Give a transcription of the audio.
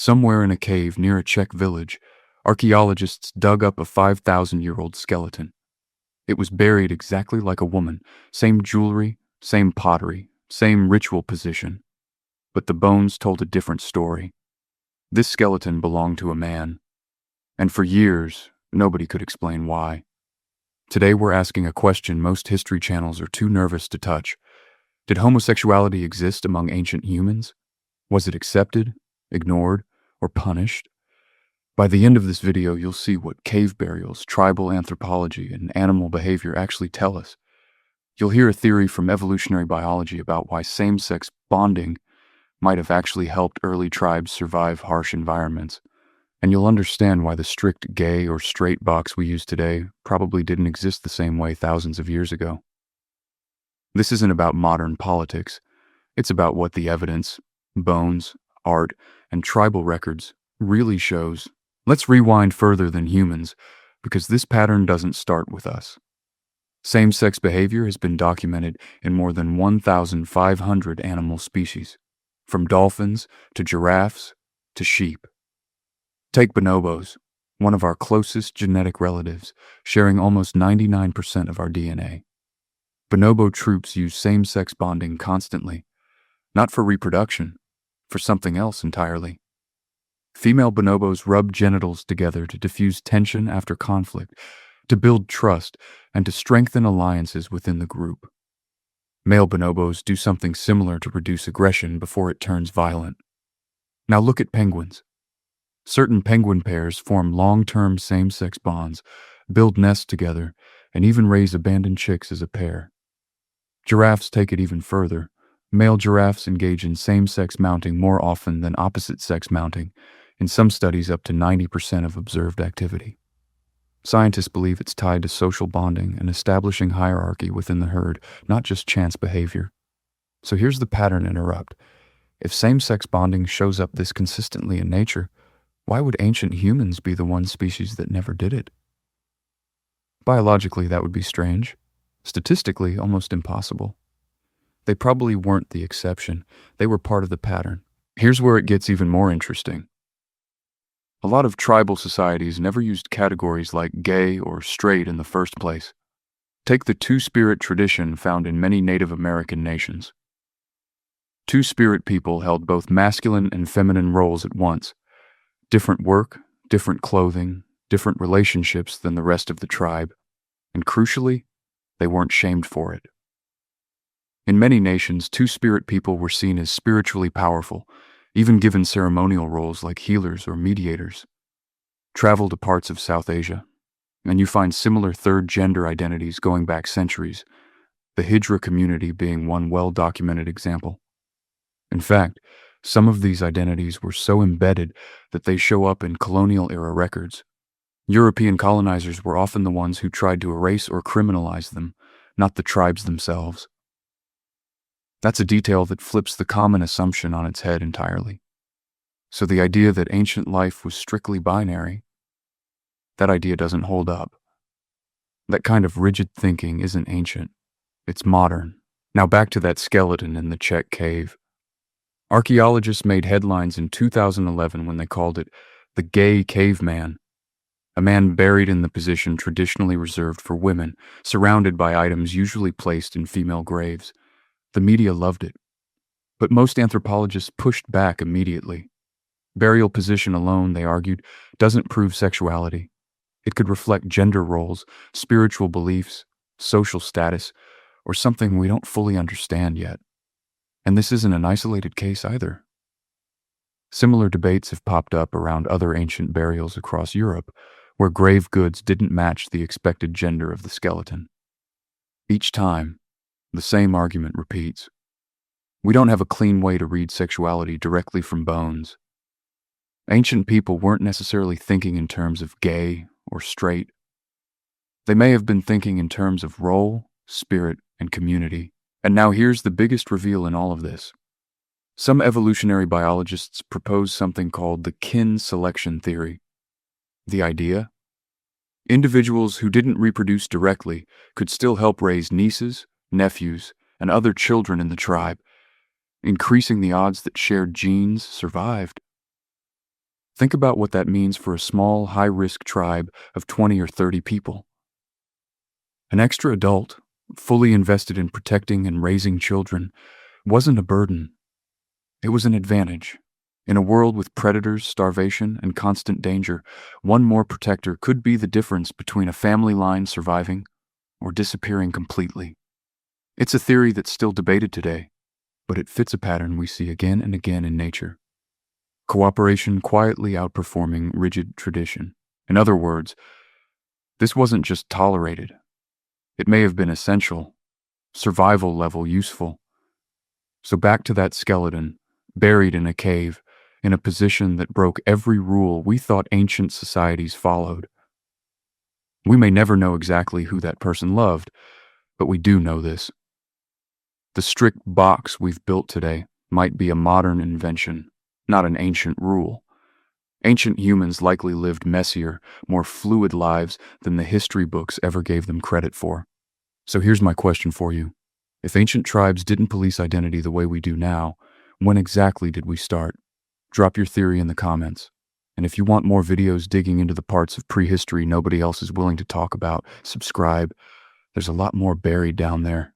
Somewhere in a cave near a Czech village, archaeologists dug up a 5,000-year-old skeleton. It was buried exactly like a woman, same jewelry, same pottery, same ritual position. But the bones told a different story. This skeleton belonged to a man, and for years, nobody could explain why. Today we're asking a question most history channels are too nervous to touch. Did homosexuality exist among ancient humans? Was it accepted, ignored, or punished? By the end of this video, you'll see what cave burials, tribal anthropology, and animal behavior actually tell us. You'll hear a theory from evolutionary biology about why same-sex bonding might have actually helped early tribes survive harsh environments. And you'll understand why the strict gay or straight box we use today probably didn't exist the same way thousands of years ago. This isn't about modern politics. It's about what the evidence, bones, art, and tribal records really shows. Let's rewind further than humans, because this pattern doesn't start with us. Same-sex behavior has been documented in more than 1,500 animal species, from dolphins to giraffes to sheep. Take bonobos, one of our closest genetic relatives, sharing almost 99% of our DNA. Bonobo troops use same-sex bonding constantly, not for reproduction, for something else entirely. Female bonobos rub genitals together to diffuse tension after conflict, to build trust, and to strengthen alliances within the group. Male bonobos do something similar to reduce aggression before it turns violent. Now look at penguins. Certain penguin pairs form long-term same-sex bonds, build nests together, and even raise abandoned chicks as a pair. Giraffes take it even further. Male giraffes engage in same-sex mounting more often than opposite-sex mounting, in some studies up to 90% of observed activity. Scientists believe it's tied to social bonding and establishing hierarchy within the herd, not just chance behavior. So here's the pattern interrupt. If same-sex bonding shows up this consistently in nature, why would ancient humans be the one species that never did it? Biologically, that would be strange. Statistically, almost impossible. They probably weren't the exception. They were part of the pattern. Here's where it gets even more interesting. A lot of tribal societies never used categories like gay or straight in the first place. Take the two-spirit tradition found in many Native American nations. Two-spirit people held both masculine and feminine roles at once. Different work, different clothing, different relationships than the rest of the tribe. And crucially, they weren't shamed for it. In many nations, two-spirit people were seen as spiritually powerful, even given ceremonial roles like healers or mediators. Travel to parts of South Asia, and you find similar third-gender identities going back centuries, the Hijra community being one well-documented example. In fact, some of these identities were so embedded that they show up in colonial-era records. European colonizers were often the ones who tried to erase or criminalize them, not the tribes themselves. That's a detail that flips the common assumption on its head entirely. So the idea that ancient life was strictly binary, that idea doesn't hold up. That kind of rigid thinking isn't ancient. It's modern. Now back to that skeleton in the Czech cave. Archaeologists made headlines in 2011 when they called it the Gay Caveman, a man buried in the position traditionally reserved for women, surrounded by items usually placed in female graves. The media loved it, but most anthropologists pushed back immediately. Burial position alone, they argued, doesn't prove sexuality. It could reflect gender roles, spiritual beliefs, social status, or something we don't fully understand yet. And this isn't an isolated case either. Similar debates have popped up around other ancient burials across Europe, where grave goods didn't match the expected gender of the skeleton. Each time, the same argument repeats. We don't have a clean way to read sexuality directly from bones. Ancient people weren't necessarily thinking in terms of gay or straight. They may have been thinking in terms of role, spirit, and community. And now here's the biggest reveal in all of this. Some evolutionary biologists propose something called the kin selection theory. The idea? Individuals who didn't reproduce directly could still help raise nieces, nephews, and other children in the tribe, increasing the odds that shared genes survived. Think about what that means for a small, high-risk tribe of 20 or 30 people. An extra adult, fully invested in protecting and raising children, wasn't a burden. It was an advantage. In a world with predators, starvation, and constant danger, one more protector could be the difference between a family line surviving or disappearing completely. It's a theory that's still debated today, but it fits a pattern we see again and again in nature. Cooperation quietly outperforming rigid tradition. In other words, this wasn't just tolerated. It may have been essential, survival level useful. So back to that skeleton, buried in a cave, in a position that broke every rule we thought ancient societies followed. We may never know exactly who that person loved, but we do know this. The strict box we've built today might be a modern invention, not an ancient rule. Ancient humans likely lived messier, more fluid lives than the history books ever gave them credit for. So here's my question for you. If ancient tribes didn't police identity the way we do now, when exactly did we start? Drop your theory in the comments. And if you want more videos digging into the parts of prehistory nobody else is willing to talk about, subscribe. There's a lot more buried down there.